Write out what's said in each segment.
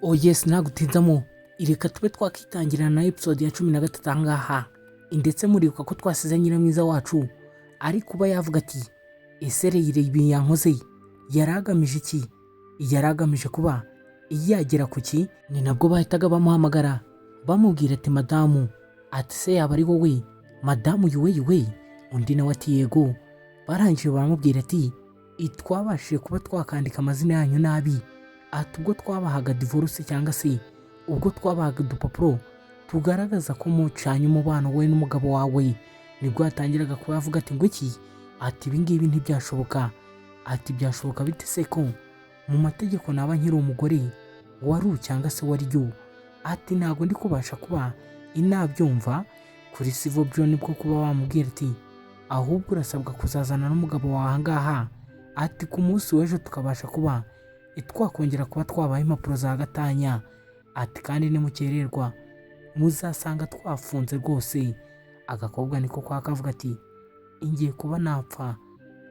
Oh yes, nagutizamo ireka tube twakitangirana na episode ya 13 ahangaha ndetse muribuka ko twasize Nyiramwiza wacu ari kuba yavuga ati ese reyire ibi yankoze yaragamije iki? Yaragamije kuba yagera kuki? Ni nabwo bahitaga bamuhamagara bamubwira ati madamu, ati se yaba ari wowe madamu yuwe? Undi nawe ati yego. Barangije baramubwira ati twabashije kuba twakandika amazina yanyu nabi, ati ubwo twabahaga divorce cyangwa se ubwo twabahaga udupapuro tugaragaza ko mucanye umubano we n'umugabo wawe, nibwo yatangiraga kuba yavuga ati ngo iki? Ati ibi ngibi ntibyashoboka. Ati byashoboka bite se ko mu mategeko naba nkiri umugore wari cyangwa se wari yo? Ati ntabwo ndi kubasha kuba inabyumva kuri civil byo nibwo kuba wamubwira ati ahubwo urasabwa kuzazana n'umugabo wawe ahangaha, ati ku munsi w'ejo tukabasha kuba twakongera kuba twabaha impapuro za gatanya, ati kandi nimukererwa muzasanga twafunze rwose. Agakobwa niko kwakavuga ati ingiye kuba napfa,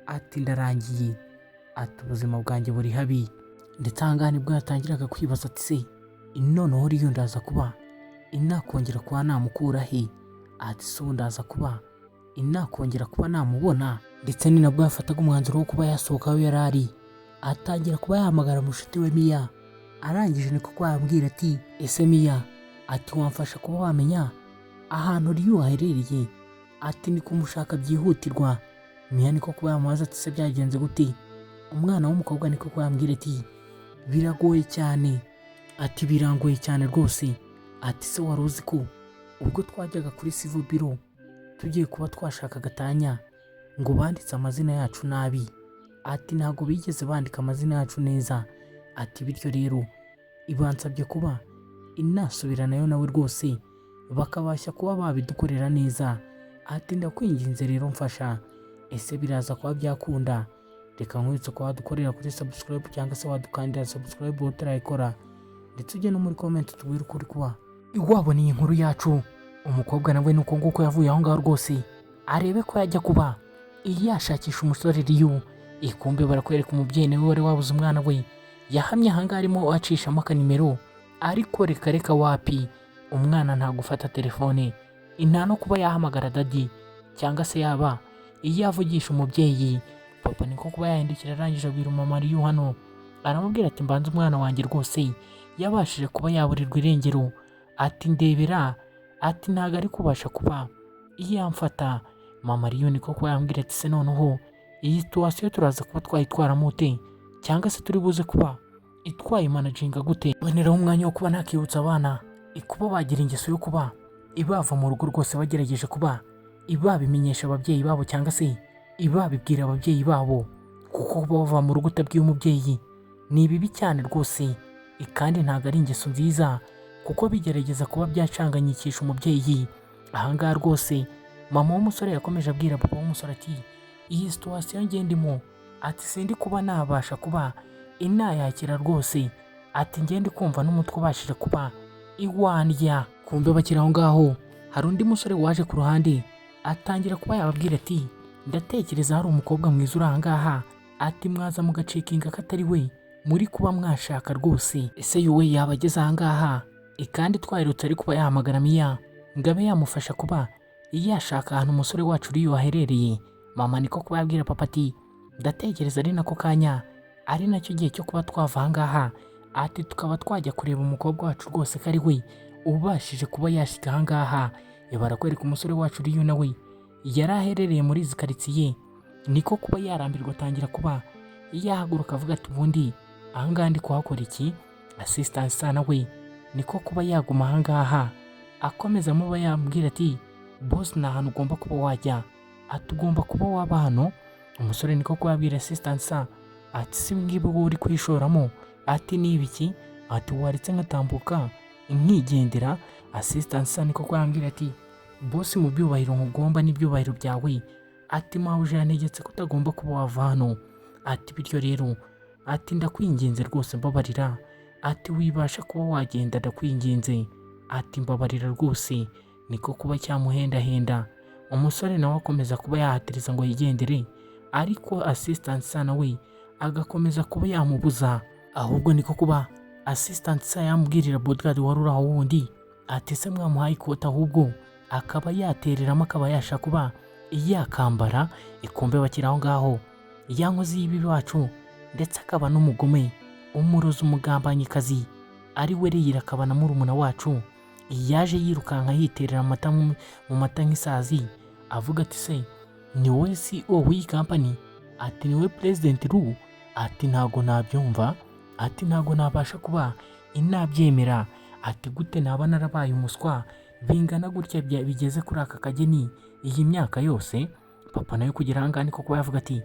ati ndarangiye, ati ubuzima bwanjye buri habi. Ndetse ahangaha nibwo yatangiraga kwibaza ati se noneho riyo ndaza kuba inakongera kuba namukura he? Ati se ubu ndaza kuba inakongera kuba namubona? Ndetse ni nabwo yafataga umwanzuro wo kuba yasohoka aho yari ari, atangira kuba yahamagara mushuti we Mia. Arangije niko kwambwira ati ese Mia, ati wamfasha kuba wamenya ahantu riyo aherereye? Ati ni kumushaka byihutirwa. Mia niko kuba yamubaza ati se byagenze gute? Umwana w'umukobwa niko kwambwira ati biragoye cyane, ati birangoye cyane rwose. Ati se wari uzi ko ubwo twajyaga kuri civil bureau tugiye kuba twashaka gatanya ngo banditse amazina yacu nabi? Ati ntabwo bigeze bandika amazina yacu neza. Ati bityo rero ibansabye kuba inasubiranayo nawe rwose bakabasha kuba babidukorera neza. Ati ndakwinginze rero mfasha, ese biraza kuba byakunda? Reka nkwitse ko wadukorera kuri subscribe cyangwa se wadukandira subscribe utarayikora, ndetse ujye no muri comment tubwire ukuri kuba waboneye inkuru yacu. Umukobwa nawe nuko nguko yavuye aho ngaho rwose arebe ko yajya kuba yashakisha umusore riyo. Ikumbe barakwereka umubyeyi nawe wari wabuze umwana we, yahamye ahangaha arimo acishamo akanimero, ariko reka wapi, umwana nta gufata telefone, nta no kuba yahamagara dadi cyangwa se yaba yavugisha umubyeyi. Papa niko kuba yahindukira arangije abwira mama riyo hano, aramubwira ati mbanze umwana wanjye rwose yabashije kuba yaburirwa irengero. Ati ndebera, ati ntago ari kubasha kuba yamfata. Mama riyo niko kuba yambwira ati se noneho iyi situation turaza kuba twayitwara mute, cyangwa se turi buze kuba itwaye managinga gute? Boneraho umwanya wo kuba nakibutsa abana kuba bagira ingeso yo kuba ibava mu rugo rwose bagerageje kuba ibabimenyesha ababyeyi babo cyangwa se ibabibwira ababyeyi babo, kuko kuba bava mu rugo utabwiye umubyeyi ni bibi cyane rwose, kandi ntabwo ari ingeso nziza kuko bigerageza kuba byacanganyikisha umubyeyi. Ahangaha rwose mama w'umusore yakomeje abwira papa w'umusore ati iyi situation ngendimo, ati sindi kuba nabasha kuba inayakira rwose, ati ngende kumva n'umutwe ubashije kuba iwandya. Kumbe bakiri aho ngaho hari undi musore waje ku ruhande atangira kuba yababwira ati ndatekereza hari umukobwa mwiza uri ahangaha, ati mwaza mugacekinga katari we muri kuba mwashaka rwose. Ese yuwe yaba ageze ahangaha kandi twahirutse ari kuba yahamagara Mia ngo abe yamufasha kuba yashaka ahantu umusore wacu riyo aherereye. Mama niko kuba yabwira papa ati ndatekereza ari nako kanya ari nacyo gihe cyo kuba twava ahangaha, ati tukaba twajya kureba umukobwa wacu rwose ko ari we ubashije kuba yashika ahangaha. Barakwereka umusore wacu riyo nawe yari aherereye muri izi karitsiye, niko kuba yarambirwa atangira kuba yahaguruka avuga ati ubundi ahangaha ndi kuhakora iki? Assistant sana we niko kuba yaguma ahangaha akomeza amuba yambwira ati boss nta hantu ugomba kuba wajya, ati ugomba kuba waba hano. Umusore niko kuba yabwira assistant sa ati si ngibo wowe uri kwishoramo, ati ni ibiki? Ati waretse nkatambuka nkigendera. Assistant sa niko kuba yambwira ati boss mu byubahiro nkugomba n'ibyubahiro byawe, ati mahuje yantegetse kutagomba kuba wava hano. Ati bityo rero, ati ndakwinginze rwose mbabarira, ati wibasha kuba wagenda ndakwinginze, ati mbabarira rwose. Niko kuba cyamuhendahenda. Umusore nawe akomeza kuba yahatiriza ngo yigendere, ariko assistant sana we agakomeza kuba yamubuza. Ahubwo niko kuba assistant sa yambwirira bodyguard wari uri aho wundi ati se mwamuhaye ikoti ahubwo akaba yatereramo akaba yasha kuba yakambara ikombe bakiri aho ngaho ya nkozi y'ibibi wacu ndetse akaba n'umugome umurozi umugambanyikazi ari we Reyira akaba na murumuna wacu yaje yirukanka yiterera amata mu mata nk'isazi avuga ati se ni wowe CEO w'iyi company? Ati ni we President Ru? Ati ntago nabyumva, ati ntago nabasha kuba inabyemera, ati gute naba narabaye umuswa bingana gutya bigeze kuri aka kageni iyi myaka yose. Papa nayo kugira hangane ko kuba yavuga ati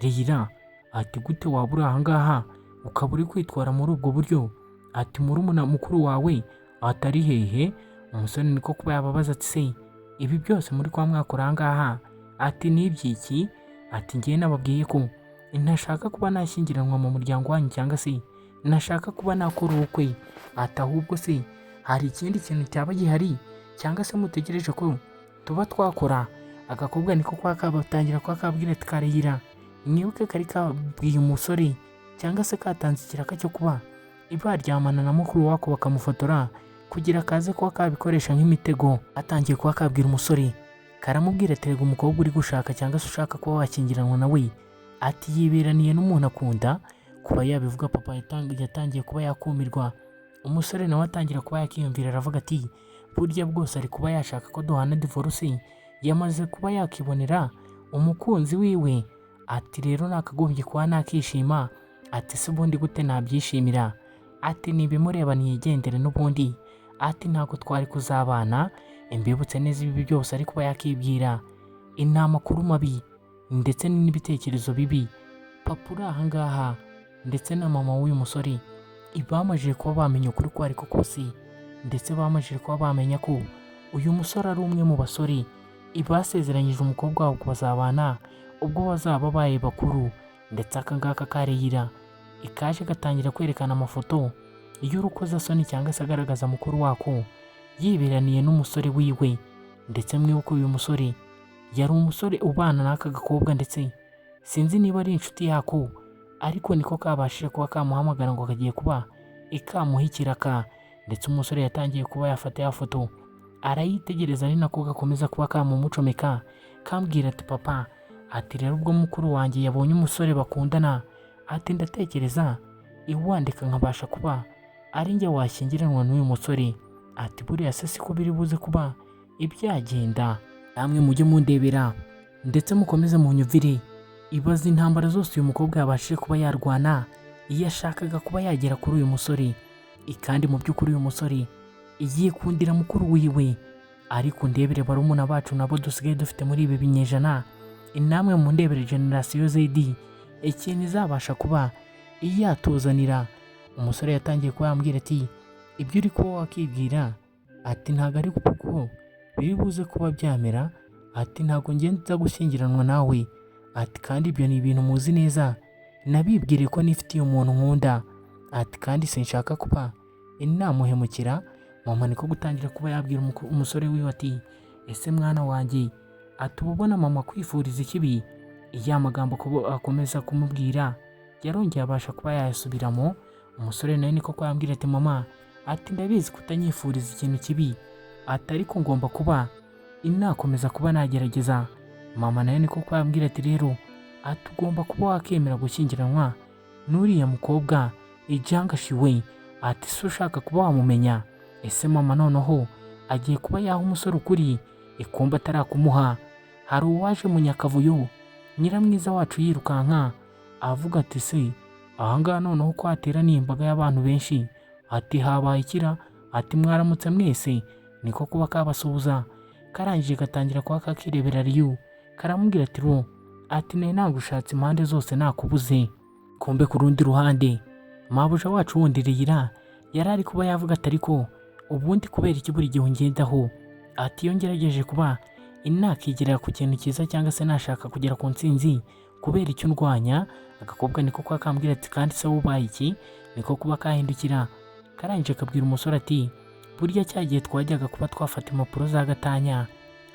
Reyira, ati gute wabura ahangaha ukaba uri kwitwara muri ubwo buryo? Ati murumuna mukuru wawe atari hehe? Umusore niko kuba yababaza ati se ibi byose muri kwa mwakora ahangaha? Ati nibyiki? Ati ngiye nababwiye ko ntashaka kuba nashyingiranwa mu muryango wanyu cyangwa se ntashaka kuba nakora ubukwe. Ati ahubwo se hari ikindi kintu cyaba gihari cyangwa se mutegereje ko tuba twakora? Agakobwa niko kwa kabatangira kwa kabwira ati Kareyira, mwibuke kari kabwiye umusore cyangwa se katanze ikiraka cyo kuba ibaryamana na mukuru wako bakamufotora kugira kaze kuba kabikoresha nk'imitego. Atangiye kuba kabwira umusore karamubwira ati rega umukobwa uri gushaka cyangwa se ushaka kuba wakingiranwa nawe ati yiberaniye n'umuntu akunda kuba yabivuga. Papa yatangiye kuba yakumirwa. Umusore nawe atangira kuba yakiyumvira aravuga ati burya bwose ari kuba yashaka ko duhana divorce, yamaze kuba yakibonera umukunzi wiwe. Ati rero nakagombye kuba nakishima. Ati se ubundi gute nabyishimira? Ati nibimureba niyigendere n'ubundi. Ati ntago twari kuzabana. Imbibutse neza ibi byose ari kuba yakibwira inama kuru mabi ndetse n'ibitekerezo bibi. Papa uri ahangaha ndetse na mama w'uyu musore bamajije kuba bamenya ukuri ko ariko kose, ndetse bamajije kuba bamenya ko uyu musore ari umwe mu basore basezeranyije umukobwa wabo bazabana ubwo bazaba baye bakuru. Ndetse akangaka Kareyira ikaje gatangira kwerekana amafoto y'urukozasoni cyangwa se agaragaza mukuru wako yiberaniye n'umusore wiwe. Ndetse mwibuke uyu musore yari umusore ubana n'aka gakobwa, ndetse sinzi niba ari inshuti yako, ariko niko kabashije kuba kamuhamagara ngo kagiye kuba ikamuha ikiraka. Ndetse umusore yatangiye kuba yafata ya foto arayitegereza, ari nako gakomeza kuba kamumucomeka kambwira ati papa, ati rero ubwo mukuru wanjye yabonye umusore bakundana, ati ndatekereza iwandika nkabasha kuba ari njye washyingiranwa n'uyu musore. Ati buriya se siko biri buze kuba ibyagenda. Namwe mujye mundebera ndetse mukomeze munyumvire ibaza intambara zose uyu mukobwa yabashije kuba yarwana iyo ashakaga kuba yagera kuri uyu musore. Kandi mu by'ukuri uyu musore yikundira mukuru wiwe. Ariko ndebere barumuna bacu nabo dusigaye dufite muri ibi binyejana, namwe mu ndebere generasiyo Z ikintu izabasha kuba iyatuzanira. Umusore yatangiye kuba yambwira ati ibyo uri kuba wakibwira, ati ntago ari kuko biri buze kuba byamera. Ati ntago ngenza gushyingiranwa nawe. Ati kandi ibyo ni ibintu muzi neza, nabibwire ko nifitiye umuntu nkunda. Ati kandi sinshaka kuba inamuhemukira. Mama niko gutangira kuba yabwira umusore wiwe ati ese mwana wanjye, ati ubona mama kwifuriza ikibi? Iya magambo akomeza kumubwira yarongeye abasha kuba yasubiramo. Umusore nawe niko kwambwira ati mama, ati ndabizi kutanyifuriza ikintu kibi, ati ariko ngomba kuba inakomeza kuba nagerageza. Mama nawe niko kwambwira ati rero ati ugomba kuba wakemera gushyingiranwa n'uriya mukobwa ijanga shiwe. Ati se ushaka kuba wamumenya? Ese mama noneho agiye kuba yaha umusore ukuri ikumba atarakumuha. Hari uwaje mu Nyakavuyo Nyiramwiza wacu yirukanka avuga ati se ahangaha noneho ko hateraniye imbaga y'abantu benshi, ati habaye ikira? Ati mwaramutse mwese. Niko kuba kabasuhuza. Karangije gatangira kuba kakirebera Riyu karamubwira ati ro, ati ne nagushatse impande zose nakubuze. Kumbe ku rundi ruhande mabuja wacu wundi Reyira yari ari kuba yavuga ati ariko ubundi kubera iki buri gihe ungendaho? Ati iyo ngerageje kuba inakigerera ku kintu cyiza cyangwa se nashaka kugera ku ntsinzi, kubera icyo ndwanya? Agakobwa niko kuba kambwira ati kandi se wubaye iki? Niko kuba kahindukira karangije kabwira umusore ati burya cyagiye twajyaga kuba twafata impapuro za gatanya,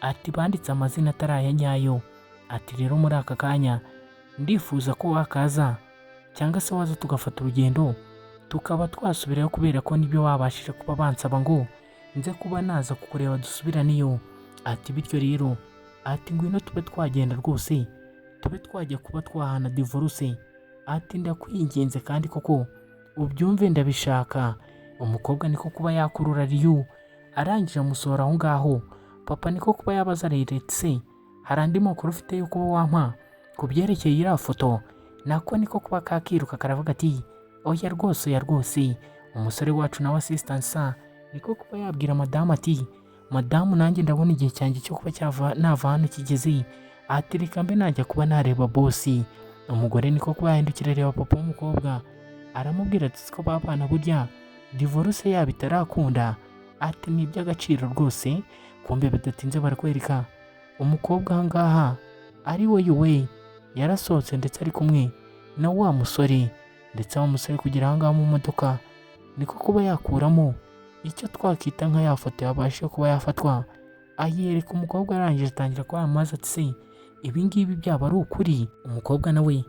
ati banditse amazina ataraya nyayo. Ati rero muri aka kanya ndifuza ko wakaza cyangwa se waza tugafata urugendo tukaba twasubirayo kubera ko nibyo babashije kuba bansaba ngo nze kuba naza kukureba dusubiraneyo. Ati bityo rero ati ngwino tube twagenda rwose tube twajya kuba twahana divorce. Ati ndakwinginze kandi koko ubyumve ndabishaka. Umukobwa niko kuba yakurura Ryu arangije amusohora aho ngaho. Papa niko kuba yabaza Reretse hari andi makuru ufite yo kuba wampa ku byerekeye iriya foto. Nako niko kuba kakiruka karavuga ati oya rwose oya rwose. Umusore wacu nawe assistant sa niko kuba yabwira madamu ati madamu nanjye ndabona igihe cyanjye cyo kuba nava hano kigeze. Ati reka mbe najya kuba nareba bosi. Umugore niko kuba yahindukira areba papa w'umukobwa aramubwira ati siko babana burya divorce yabo itarakunda. Ati ni iby'agaciro rwose. Kumbe bidatinze barakwereka umukobwa ahangaha ari we yuwe yarasohotse ndetse ari kumwe na wa musore, ndetse wa musore kugira ahangaha mu modoka niko kuba yakuramo icyo twakita nka ya foto yabashije kuba yafatwa. Ayereka umukobwa arangije atangira kuba yamaze ati se ibi ngibi byaba ari ukuri? Umukobwa nawe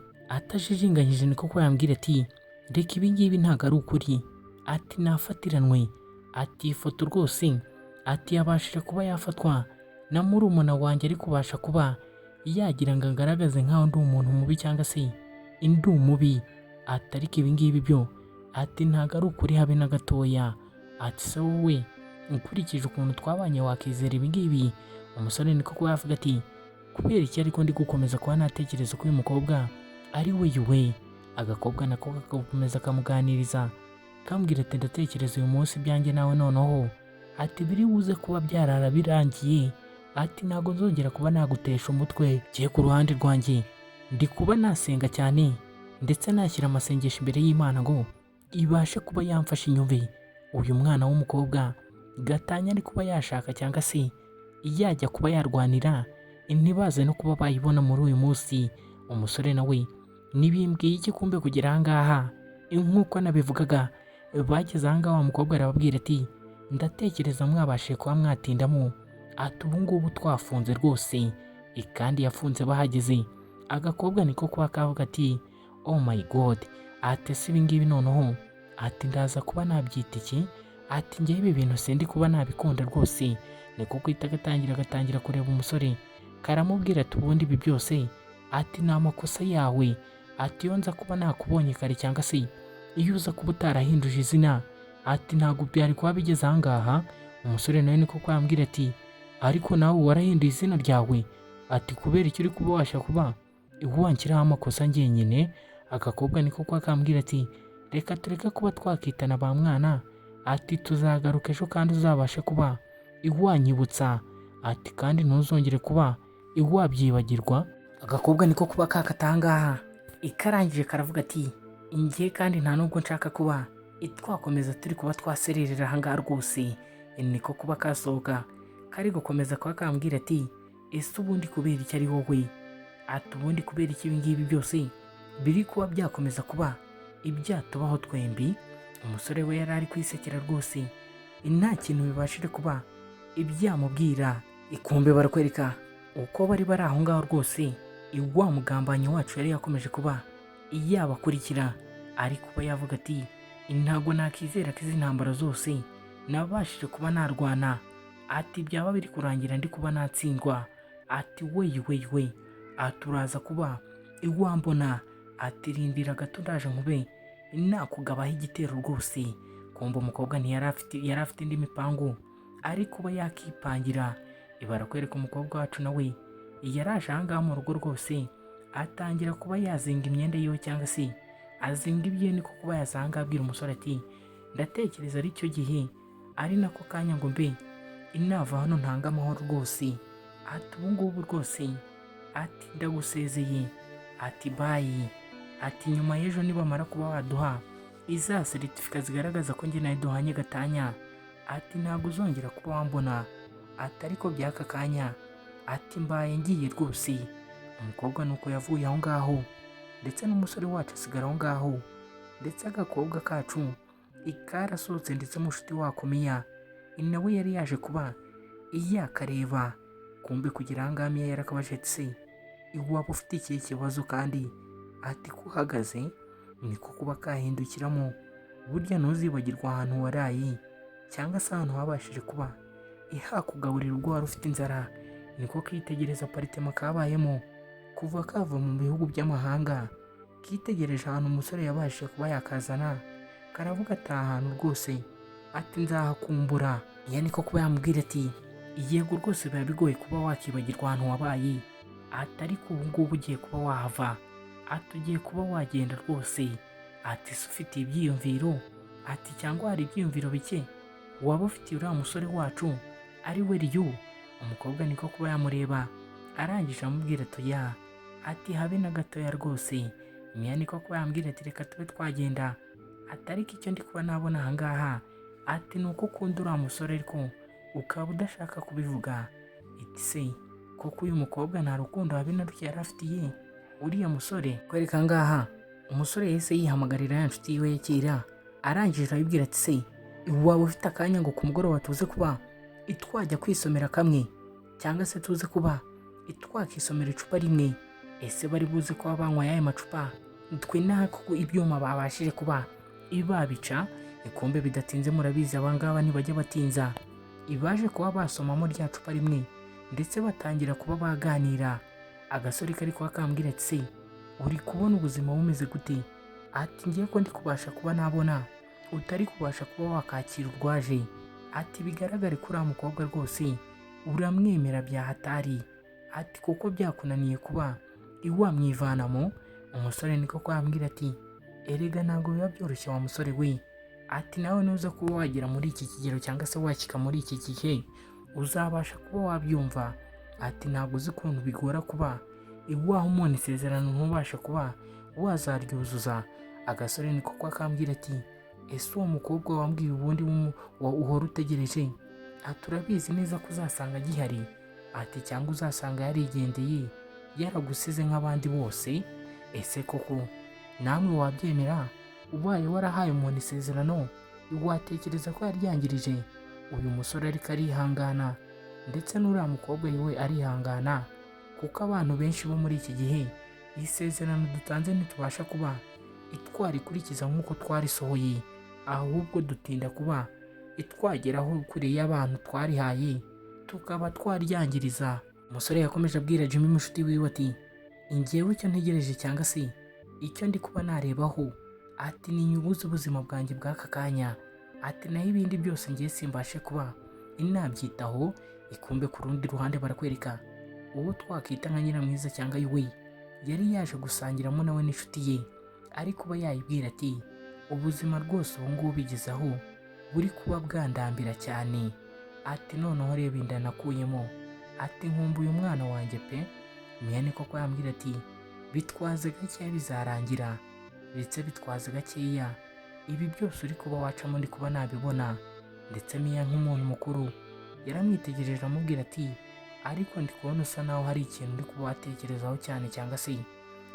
atajijinganyije niko kuba yambwira ati reka ibi ngibi ntabwo ari ukuri. Ati nafatiranwe. Ati ifoto rwose ati yabashije kuba yafatwa na murumuna wanjye ari kubasha kuba yagira ngo agaragaze nkaho ndi umuntu mubi cyangwa se ndi umubi. Ati ariko ibi ngibi byo ati ntabwo ari ukuri habe na gatoya. Ati se wowe ukurikije ukuntu twabanye wakizera ibi ngibi? Umusore niko kuba yavuga ati kubera iki ariko ndi gukomeza kuba natekereza ko uyu mukobwa ari we yuwe. Agakobwa nako kagakomeza kamuganiriza kambwira ati ndatekereza uyu munsi byanjye nawe noneho ati biri buze kuba byarara birangiye. Ati ntabwo nzongera kuba nagutesha umutwe. Giye ku ruhande rwanjye ndi kuba nasenga cyane ndetse nashyira amasengesho imbere y'Imana ngo ibashe kuba yamfasha inyumve uyu mwana w'umukobwa gatanya ari kuba yashaka cyangwa se yajya kuba yarwanira ntibaze no kuba bayibona muri uyu munsi. Umusore nawe nibimbwiye iki kumbe kugera ahangaha nk'uko nabivugaga bageze ahangaha wa mukobwa arababwira ati ndatekereza mwabashije kuba mwatindamo. Ati ubu ngubu twafunze rwose. Kandi yafunze bahageze. Agakobwa niko kuba kavuga ati oh my god. Ati si ibingibi noneho ati ndaza kuba nabyita iki? Ati njyewe ibi bintu sindi kuba nabikunda rwose. Niko kwita gatangira kureba umusore karamubwira ati ubundi ibi byose ati ni amakosa yawe. Ati iyo nza kuba nakubonye kare cyangwa se iyo uza kuba utarahinduje izina ati ntabwo byari kuba bigeze ahangaha. Umusore nawe niko kwambwira ati ariko nawe warahinduye izina ryawe. Ati kubera icyo uri kuba washa kuba wanshyiraho amakosa njyenyine. Agakobwa niko kuba kambwira ati reka tureke kuba twakitana ba mwana. Ati tuzagaruka ejo kandi uzabashe kuba iwanyibutsa. Ati kandi ntuzongere kuba iwabyibagirwa. Agakobwa niko kuba kakatangaha ikarangije karavuga ati ingiye kandi nta nubwo nshaka kuba twakomeza turi kuba twasererera ahangaha rwose. Niko kuba kasohoka kari gukomeza kuba kambwira ati ese ubundi kubera iki ari wowe? Ati ubundi kubera iki ibi ngibi byose biri kuba byakomeza kuba ibyatubaho twembi? Umusore we yari ari kwisekera rwose nta kintu bibashije kuba ibyamubwira. Ikumbe barakwereka uko bari aho ngaho rwose wa mugambanyi wacu yari yakomeje kuba yabakurikira ari kuba yavuga ati ntabwo nakizera ko izi ntambara zose nabashije kuba narwana. Ati byaba biri kurangira ndi kuba natsindwa. Ati we ati uraza kuba iwambona. Ati rindira gato ndaje nkube nakugabaho igitero rwose. Kumva umukobwa yari afite indi mipango ari kuba yakipangira. Barakwereka umukobwa wacu nawe yaraje ahangaha mu rugo rwose atangira kuba yazinga imyenda yiwe cyangwa se azinga ibye. niko kuba yazanga abwira umusore ati ndatekereza ari cyo gihe ari nako kanya ngo mbe inava hano ntanga amahoro rwose. Ati ubu ngubu rwose ati ndagusezeye. Ati bayi. Ati nyuma y'ejo nibamara kuba waduha iza seritifika zigaragaza ko njye nawe duhanye gatanya ati ntabwo uzongera kuba wambona. Ati ariko by'aka kanya ati mbaye ngiye rwose. Umukobwa nuko yavuye aho ngaho ndetse n'umusore wacu asigara aho ngaho ndetse agakobwa kacu ikarasohotse ndetse mushuti wako Miya nawe yari yaje kuba yakareba. Kumbe kugira ahangaha Miya yarakabaje ati se iwaba ufite ikihe kibazo kandi ati kuhagaze? Niko kuba kahindukiramo burya ntuzibagirwa ahantu waraye cyangwa se ahantu wabashije kuba ihakugaburira ubwo wari ufite inzara. Niko kitegereza aparitema kabayemo kuva kava mu bihugu by'amahanga, kitegereje ahantu umusore yabashije kuba yakazana, karavuga ati aha hantu rwose ati nzahakumbura. Iya niko kuba yamubwira ati yego rwose biba bigoye kuba wakibagirwa ahantu wabaye, ati ariko ubu ngubu ugiye kuba wahava, ati ugiye kuba wagenda rwose, ati se ufite ibyiyumviro, ati cyangwa hari ibyiyumviro bike waba ufitiye uriya musore wacu ari we Ryu. Umukobwa niko kuba yamureba, arangije amubwira ati ya, ati habe na gatoya rwose. Miya niko kuba yambwira ati reka tube twagenda, ati ariko icyo ndi kuba nabona ahangaha ati ni uko ukunda uriya musore ariko ukaba udashaka kubivuga. Iti se kuko uyu mukobwa nta rukundo habe na ruke yari afitiye uriya musore. Kwereka ahangaha umusore yahise yihamagarira ya nshuti yiwe ya kera, arangije arabibwira ati se waba ufite akanya ngo ku mugoroba tuze kuba twajya kwisomera kamwe, cyangwa se tuze kuba twakisomera icupa rimwe. Ese bari buze kuba banywa y'aya macupa twe nako ibyuma babashije kuba babica ikombe bidatinze. Murabizi abangaba ntibajya batinza, ibaje kuba basomamo rya cupa rimwe ndetse batangira kuba baganira. Agasore kari kuba kambwira ati se uri kubona ubuzima bumeze gute? Ati ngiye ko ndi kubasha kuba nabona utari kubasha kuba wakakira urwaje. Ati bigaragare ko uriya mukobwa rwose uramwemera bya hatari, ati kuko byakunaniye kuba iwamwivanamo. Umusore niko kwambwira ati erega ntabwo biba byoroshye wa musore we, ati nawe nuza kuba wagera muri iki kigero cyangwa se wakika muri iki gihe uzabasha kuba wabyumva. Ati ntabwo uzi ukuntu bigora kuba iwaho umuntu isezerano ntubasha kuba wazaryuzuza. Agasore niko kwa kambwira ati ese uwo mukobwa wambwiye ubundi uhora utegereje, ati urabizi neza ko uzasanga gihari, ati cyangwa uzasanga yarigendeye yaragusize nk'abandi bose. Ese koko namwe wabyemera? Ubaye warahaye umuntu isezerano watekereza ko yaryangirije? Uyu musore ariko arihangana ndetse n'uriya mukobwa yiwe arihangana, kuko abantu benshi bo muri iki gihe isezerano dutanze ntitubasha kuba twarikurikiza nk'uko twarisohoye, ahubwo dutinda kuba twageraho kure y'abantu twarihaye tukaba twaryangiriza. Umusore yakomeje abwira Jimmy mushuti wiwe ati njyewe icyo ntegereje cyangwa se icyo ndi kuba narebaho, ati ni inyungu z'ubuzima bwanjye bw'aka kanya, ati naho ibindi byose ngiye simbashe kuba inabyitaho. Ikumbe ku rundi ruhande barakwereka uwo twakita nka Nyiramwiza cyangwa Yuwe yari yaje gusangiramo nawe n'inshuti ye, ari kuba yayibwira ati ubuzima rwose ubu ngubu bigezaho buri kuba bwandambira cyane, ati noneho reba inda nakuyemo, ati nkumbuye umwana wanjye pe. Miya niko ko yambwira ati bitwaze gakeya bizarangira, ndetse bitwaze gakeya ibi byose uri kuba wacamo ndi kuba nabibona. Ndetse Miya nk'umuntu mukuru yaramwitegereje amubwira ati ariko ndi kubona usa naho hari ikintu uri kuba watekerezaho cyane, cyangwa se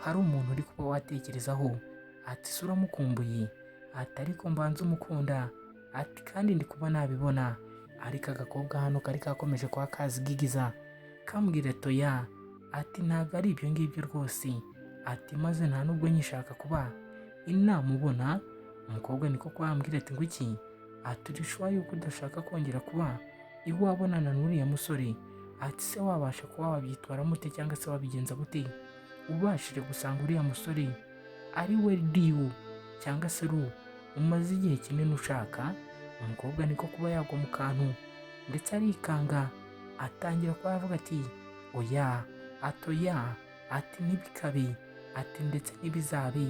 hari umuntu uri kuba watekerezaho. Ati se uramukumbuye? Ati ariko mbanza umukunda, ati kandi ndi kuba nabibona. Ariko agakobwa hano kari kakomeje kuba kazigigiza kambwira toya, ati ntabwo ari ibyo ngibyo rwose, ati maze nta nubwo nyishaka kuba inamubona. Umukobwa niko kwambwira ati ngwiki, ati urishwa yuko udashaka kongera kuba iwabonana n'uriya musore? Ati se wabasha kuba wabyitwaramo ute cyangwa se wabigenza gute ubashije gusanga uriya musore ari we Ryu cyangwa se Ru umaze igihe kinini ushaka? Umukobwa niko kuba yagwa mu kantu ndetse arikanga, atangira kuba avuga ati oya, atoya, ati ntibikabe, ati ndetse ntibizabe,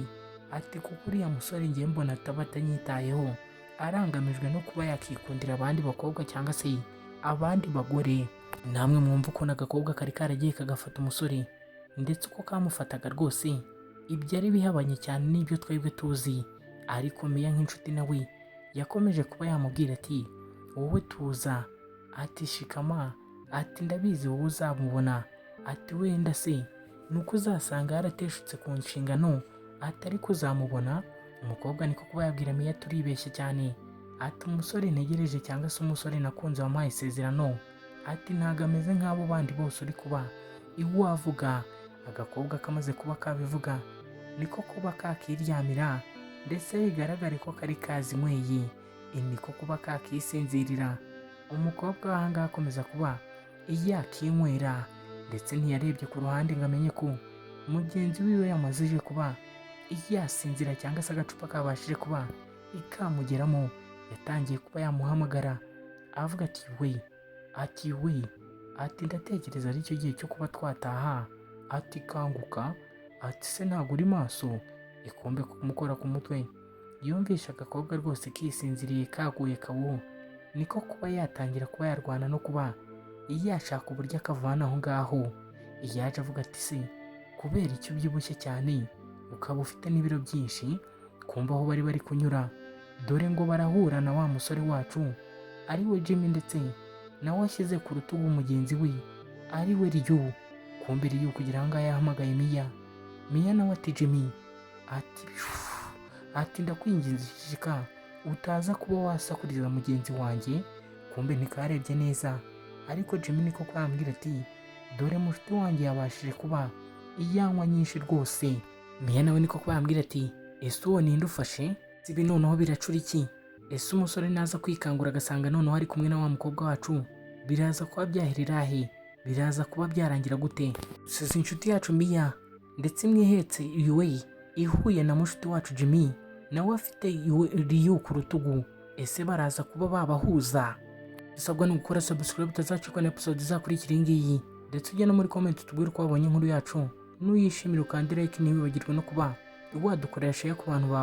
ati kuko uriya musore ngiye mbona ataba atanyitayeho, arangamijwe no kuba yakikundira abandi bakobwa cyangwa se abandi bagore. Namwe mwumva ukuntu agakobwa kari karagiye kagafata umusore ndetse uko kamufataga rwose ibyo ari bihabanye cyane n'ibyo twebwe tuzi. Ariko Miya nk'inshuti nawe yakomeje kuba yamubwira ati wowe tuza, ati shikama, ati ndabizi wowe uzamubona, ati wenda se nuko uzasanga yarateshutse ku nshingano, ati ariko uzamubona. Umukobwa niko kuba yabwira Miya turibeshye cyane, ati umusore ntegereje cyangwa se umusore nakunze wampaye isezerano, ati ntago ameze nk'abo bandi bose uri kuba iwavuga. Agakobwa kamaze kuba kabivuga niko kuba kakiryamira ndetse bigaragare ko kari kazinyweye, niko kuba kakisinzirira. Umukobwa w'ahangaha akomeza kuba yakinywera, ndetse ntiyarebye ku ruhande ngo amenye ko mugenzi wiwe yamazije kuba yasinzira cyangwa se agacupa kabashije kuba ikamugeramo. Yatangiye kuba yamuhamagara avuga ati we ati ndatekereza ari cyo gihe cyo kuba twataha, ati kanguka, ati se ntabwo uri maso, ikombe kumukora ku mutwe. Yumvisha agakobwa rwose kisinziriye kaguye kabuho, niko kuba yatangira kuba yarwana no kuba yashaka uburyo akavana aho ngaho. Yaje avuga ati se kubera icyo ubyibushye cyane ukaba ufite n'ibiro byinshi, kumva aho bari kunyura, dore ngo barahura na wa musore wacu ari we Jimmy, ndetse nawe ashyize ku rutugu mugenzi we ari we Ryu. Kumbe Ryu kugira ngo yahamagaye Mia nawe ati Jimmy ati ndakwinginze shishika utaza kuba wasakuriza mugenzi wanjye. Kumbe ntikarebye neza, ariko Jimmy niko kwambwira ati dore mushiti wanjye yabashije kuba iyanywa nyinshi rwose. Mia nawe niko kwambwira ati ese uwo ninde ufashe, sibi noneho biracura iki? Ese umusore naza kwikangura agasanga noneho ari kumwe na wa mukobwa wacu, biraza kuba byaherera he? Biraza kuba byarangira gute? Size inshuti yacu Mia ndetse mwihetse iwe ihuye na mushiti wacu Jimmy nawe afite Ryu ku rutugu, ese baraza kuba babahuza? Isabwa ni gukora subscribe utazacikwa na episode izakurikira iyi ngiyi, ndetse ujya no muri comment tubwire uko wabonye inkuru yacu, nuyishimira ukandi like, ntiwibagirwe no kuba wadukorera share ku bantu bawe.